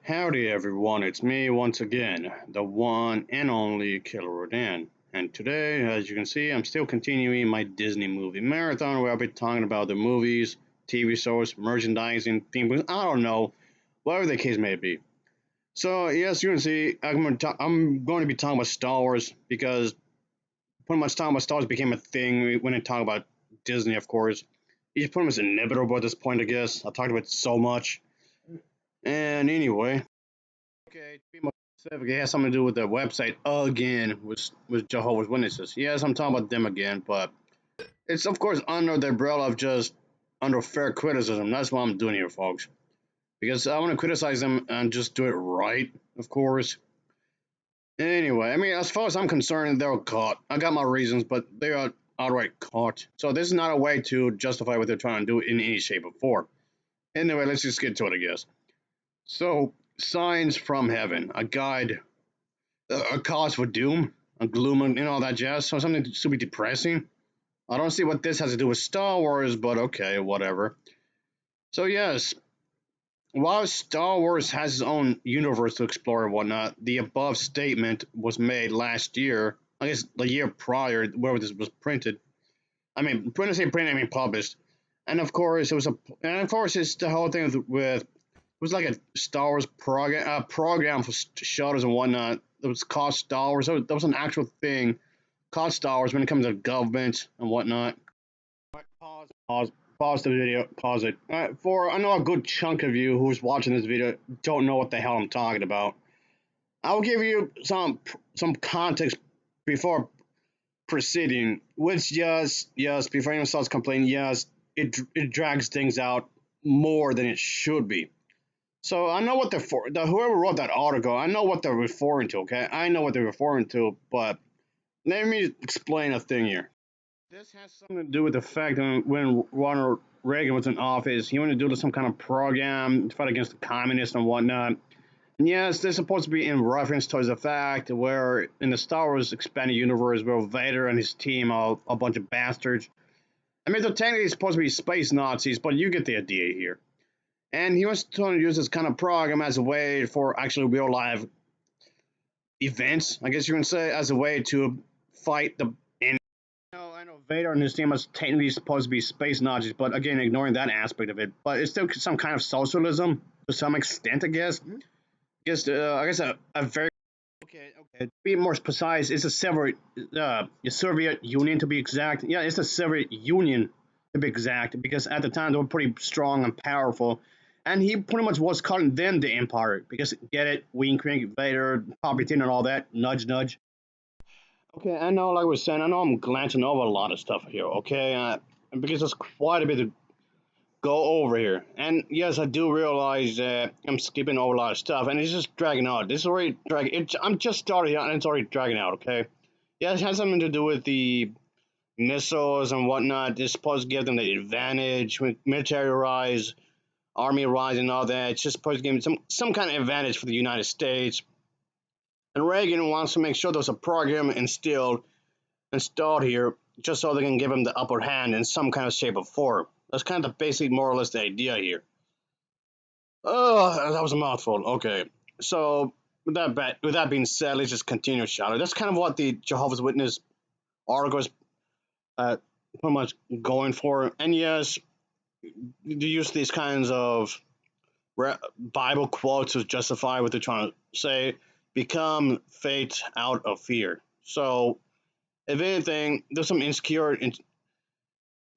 Howdy everyone, it's me once again, the one and only Killer Rodan. And today, as you can see, I'm still continuing my Disney movie marathon where I'll be talking about the movies, TV shows, merchandising, theme, I don't know, whatever the case may be. So, yes, you can see, I'm going to be talking about Star Wars because pretty much talking about Star Wars became a thing when I talk about Disney, of course. It's pretty much inevitable at this point, I guess. I talked about it so much. And anyway, okay, to be more specific, it has something to do with the website again with Jehovah's Witnesses. Yes, I'm talking about them again, but it's of course under the umbrella of just under fair criticism. That's what I'm doing here, folks. Because I want to criticize them and just do it right, of course. Anyway, I mean, as far as I'm concerned, they're caught. I got my reasons, but they are outright caught. So this is not a way to justify what they're trying to do in any shape or form. Anyway, let's just get to it, I guess. So, Signs from Heaven, a guide, a cause for doom, a gloom, and all that jazz. So something super depressing. I don't see what this has to do with Star Wars, but okay, whatever. So yes, while Star Wars has its own universe to explore and whatnot, the above statement was made last year. I guess the year prior, where this was printed. I mean, when I say printed, I mean published. And of course, and of course, it's the whole thing with it was like a Star Wars program for shuttles and whatnot. It was called Star Wars. That was an actual thing called Star Wars when it comes to government and whatnot. Right, pause the video, pause it. For I know a good chunk of you who's watching this video don't know what the hell I'm talking about. I'll give you some context before proceeding. Which yes, before anyone starts complaining, yes, it drags things out more than it should be. So I know what they're for. Whoever wrote that article, I know what they're referring to. Okay, I know what they're referring to, but let me explain a thing here. This has something to do with the fact that when Ronald Reagan was in office, he wanted to do some kind of program to fight against the communists and whatnot. And yes, they're supposed to be in reference towards the fact where in the Star Wars expanded universe, where Vader and his team are a bunch of bastards. I mean, they're technically supposed to be space Nazis, but you get the idea here. And he was trying to use this kind of program as a way for actually real life events, I guess you can say, as a way to fight the. And I know Vader and his team was technically supposed to be space Nazis, but again, ignoring that aspect of it. But it's still some kind of socialism to some extent, I guess. I guess a very okay. To be more precise, it's a Soviet Union to be exact. Yeah, it's the Soviet Union to be exact, because at the time they were pretty strong and powerful, and he pretty much was calling them the Empire. Because get it, wink, wink, Vader, Palpatine, and all that. Nudge, nudge. Okay, I know, like I was saying, I know I'm glancing over a lot of stuff here. Okay, because there's quite a bit to go over here. And yes, I do realize that I'm skipping over a lot of stuff, and it's just dragging out. This is already dragging. I'm just starting out, and it's already dragging out. Okay, yeah, it has something to do with the missiles and whatnot. It's supposed to give them the advantage with military rise, army rise, and all that. It's just supposed to give them some kind of advantage for the United States. And Reagan wants to make sure there's a program installed here, just so they can give him the upper hand in some kind of shape or form. That's kind of the basic, more or less, the idea here. Oh, that was a mouthful. Okay, so with that being said, let's just continue, shall we? That's kind of what the Jehovah's Witness article is uh, pretty much going for. And yes, they use these kinds of Bible quotes to justify what they're trying to say. Become faith out of fear. So, if anything, there's some insecure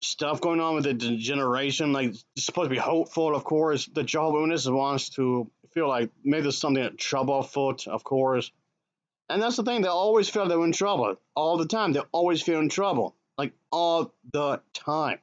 stuff going on with the generation. Like, it's supposed to be hopeful, of course. The Jehovah's Witnesses wants to feel like maybe there's something trouble afoot, of course. And that's the thing, they always feel they're in trouble. All the time. They always feel in trouble. Like, all the time.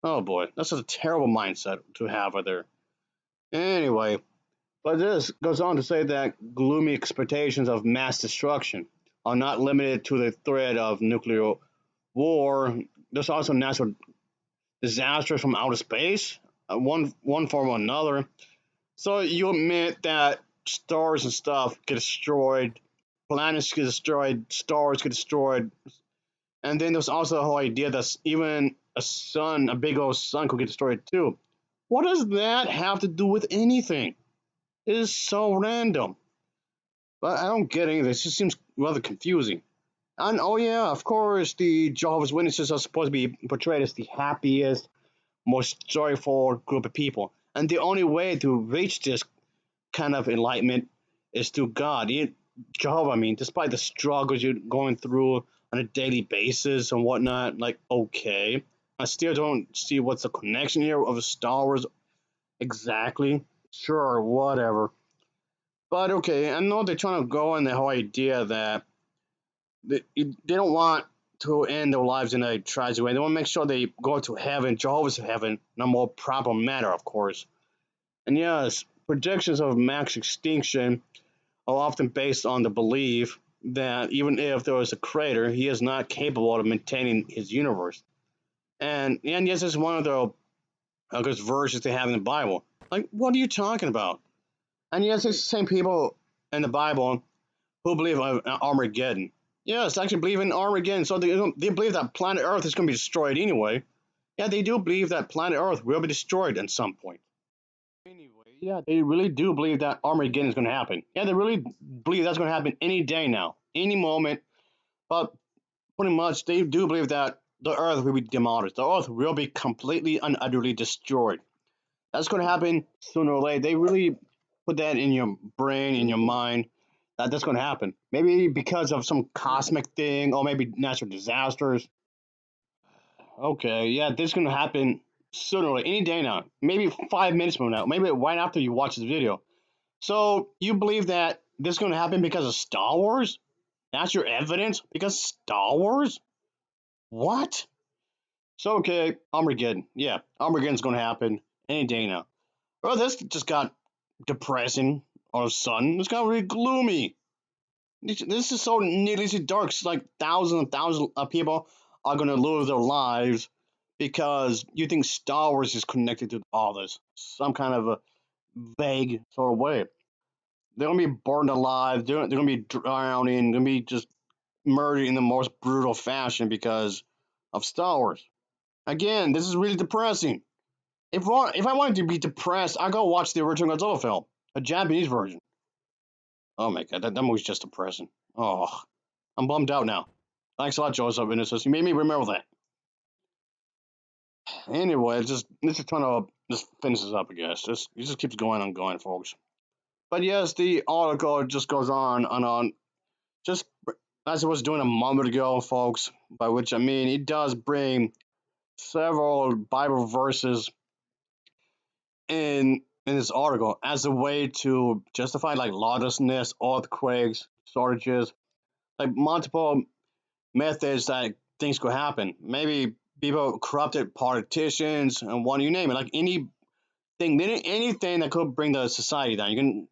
Oh boy, that's just a terrible mindset to have right there. Anyway, but this goes on to say that gloomy expectations of mass destruction are not limited to the threat of nuclear war. There's also natural disasters from outer space, one form or another. So you admit that stars and stuff get destroyed, planets get destroyed, stars get destroyed, and then there's also the whole idea that even a big old sun, could get destroyed too. What does that have to do with anything? It is so random. But I don't get any of this. It just seems rather confusing. And oh yeah, of course, the Jehovah's Witnesses are supposed to be portrayed as the happiest, most joyful group of people. And the only way to reach this kind of enlightenment is through God. Jehovah, I mean, despite the struggles you're going through on a daily basis and whatnot, like, okay. I still don't see what's the connection here of Star Wars exactly. Sure, whatever. But okay, I know they're trying to go on the whole idea that they don't want to end their lives in a tragic way. They want to make sure they go to heaven, Jehovah's heaven, in a more proper manner, of course. And yes, projections of mass extinction are often based on the belief that even if there is a creator, he is not capable of maintaining his universe. And yes, it's one of the I guess verses they have in the Bible. Like, what are you talking about? And yes, it's the same people in the Bible who believe in Armageddon. Yes, actually believe in Armageddon. So they believe that planet Earth is going to be destroyed anyway. Yeah, they do believe that planet Earth will be destroyed at some point. Anyway, yeah, they really do believe that Armageddon is going to happen. Yeah, they really believe that's going to happen any day now, any moment. But pretty much, they do believe that the Earth will be demolished. The Earth will be completely and utterly destroyed. That's going to happen sooner or later. They really put that in your brain, in your mind, that that's going to happen. Maybe because of some cosmic thing, or maybe natural disasters. Okay, yeah, this is going to happen sooner or later, any day now. Maybe 5 minutes from now. Maybe right after you watch this video. So you believe that this is going to happen because of Star Wars? That's your evidence? Because Star Wars? What? So okay, Armageddon. Yeah, Armageddon's going to happen any day now. Well, this just got depressing all of a sudden. It's got really gloomy. This is so needlessly dark. It's like thousands and thousands of people are going to lose their lives because you think Star Wars is connected to all this. Some kind of a vague sort of way. They're going to be burned alive. They're going to be drowning. They're going to be just murdered in the most brutal fashion because of Star Wars. Again, this is really depressing. If I wanted to be depressed, I'd go watch the original Godzilla film, a Japanese version. Oh my god, that movie's just depressing. Oh, I'm bummed out now. Thanks a lot, Joseph Innocence. You made me remember that. Anyway, just trying to just finish this up, I guess. It just keeps going and going, folks. But yes, the article just goes on and on. Just as it was doing a moment ago, folks. By which I mean it does bring several Bible verses in this article as a way to justify like lawlessness, earthquakes, shortages, like multiple methods that things could happen. Maybe people corrupted politicians and one you name it, like anything that could bring the society down. You can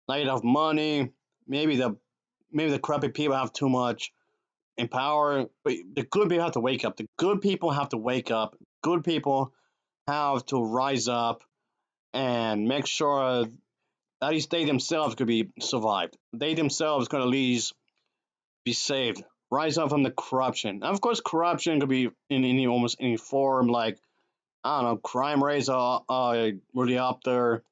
like have money, maybe the corrupted people have too much in power, but the good people have to wake up. The good people have to wake up. Good people have to rise up and make sure at least they themselves could be survived. They themselves could at least be saved. Rise up from the corruption. And of course, corruption could be in any almost any form. Like I don't know, crime rates are really up there.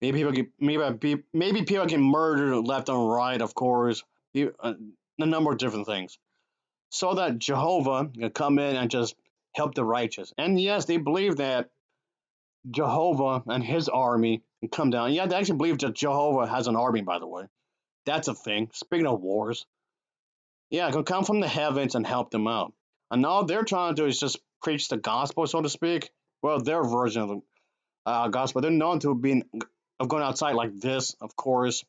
Maybe people get murdered left and right. Of course, a number of different things. So that Jehovah can come in and just help the righteous. And yes, they believe that Jehovah and his army can come down. Yeah, they actually believe that Jehovah has an army. By the way, that's a thing. Speaking of wars, yeah, can come from the heavens and help them out. And all they're trying to do is just preach the gospel, so to speak. Well, their version of the gospel. They're known to being of going outside like this, of course,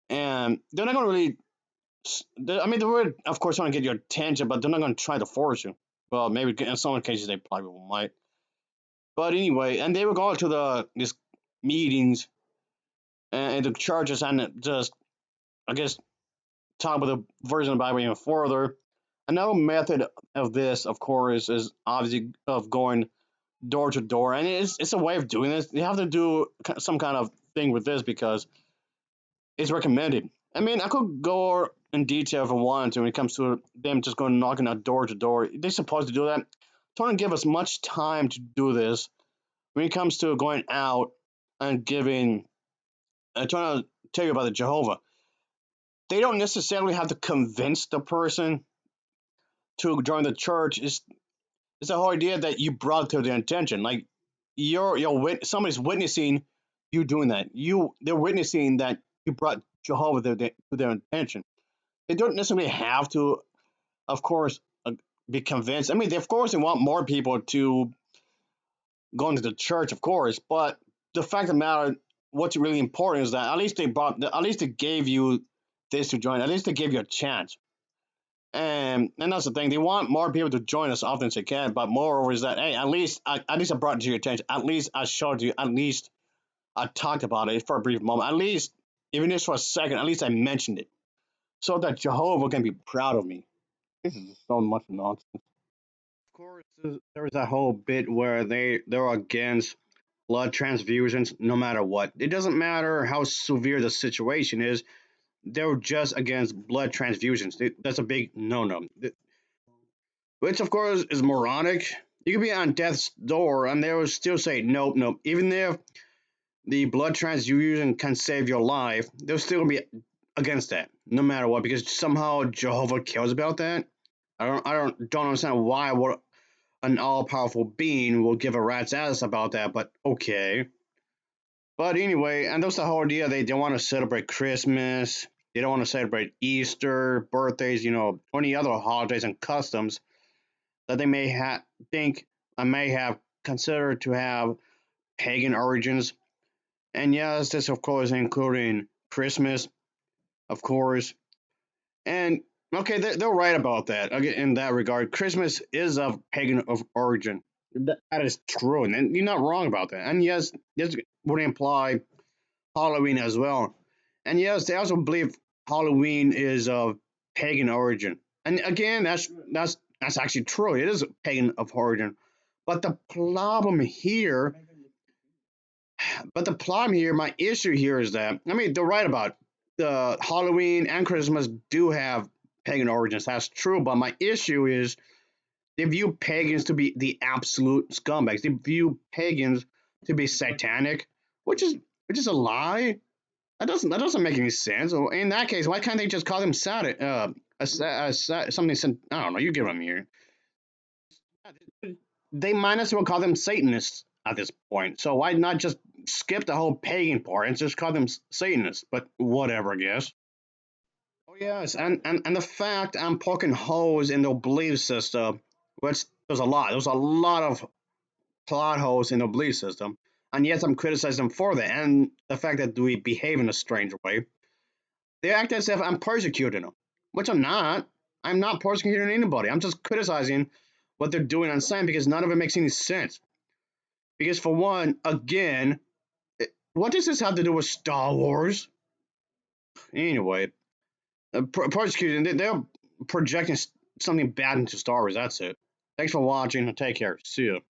and they're not going to really. I mean, they would, of course, want to get your attention, but they're not going to try to force you. Well, maybe in some cases they probably might. But anyway, and they would go to these meetings and the churches and just, I guess, talk about the version of the Bible even further. Another method of this, of course, is obviously of going door to door, and it's a way of doing this. You have to do some kind of thing with this because it's recommended. I mean, I could go in detail if I wanted to when it comes to them just going knocking out door to door. They're supposed to do that. Trying to give us much time to do this when it comes to going out and giving I'm trying to tell you about the Jehovah. They don't necessarily have to convince the person to join the church. It's the whole idea that you brought to their attention. Like somebody's witnessing you doing that. They're witnessing that you brought Jehovah to their attention. They don't necessarily have to, of course, be convinced. I mean, of course, they want more people to go into the church, of course. But the fact of the matter, what's really important is that at least they gave you this to join. At least they gave you a chance. And that's the thing. They want more people to join as often as they can. But moreover is that hey, at least I brought it to your attention. At least I showed you. At least I talked about it for a brief moment. At least even if for a second. At least I mentioned it so that Jehovah can be proud of me. This is so much nonsense. Of course, there was that whole bit where they're against blood transfusions no matter what. It doesn't matter how severe the situation is. They're just against blood transfusions. That's a big no-no. Which of course is moronic. You could be on death's door and they will still say nope, nope. Even if the blood transfusion can save your life, they'll still be against that, no matter what, because somehow Jehovah cares about that. I don't understand why what an all powerful being will give a rat's ass about that, but okay. But anyway, and that's the whole idea. They want to celebrate Christmas. They don't want to celebrate Easter, birthdays, or any other holidays and customs that they may think I may have considered to have pagan origins. And yes, this of course including Christmas, of course. And okay, they're right about that. Okay, in that regard, Christmas is of pagan of origin. That is true, and you're not wrong about that. And yes, this would imply Halloween as well. And yes, they also believe Halloween is of pagan origin. And again, that's actually true. It is pagan of origin. But the problem here, my issue here is that I mean they're right about the Halloween and Christmas do have pagan origins. That's true. But my issue is they view pagans to be the absolute scumbags. They view pagans to be satanic, which is a lie. That doesn't make any sense. So in that case, why can't they just call them Satan? Something. I don't know. You get what I mean. They might as well call them Satanists at this point. So why not just skip the whole pagan part and just call them Satanists? But whatever, I guess. Oh yes, and the fact I'm poking holes in the belief system, which there's a lot of plot holes in the belief system, and yet I'm criticizing them for that, and the fact that we behave in a strange way. They act as if I'm persecuting them, which I'm not. I'm not persecuting anybody. I'm just criticizing what they're doing and saying because none of it makes any sense. Because for one, again, what does this have to do with Star Wars? Anyway, persecuting, they're projecting something bad into Star Wars. That's it. Thanks for watching. Take care. See you.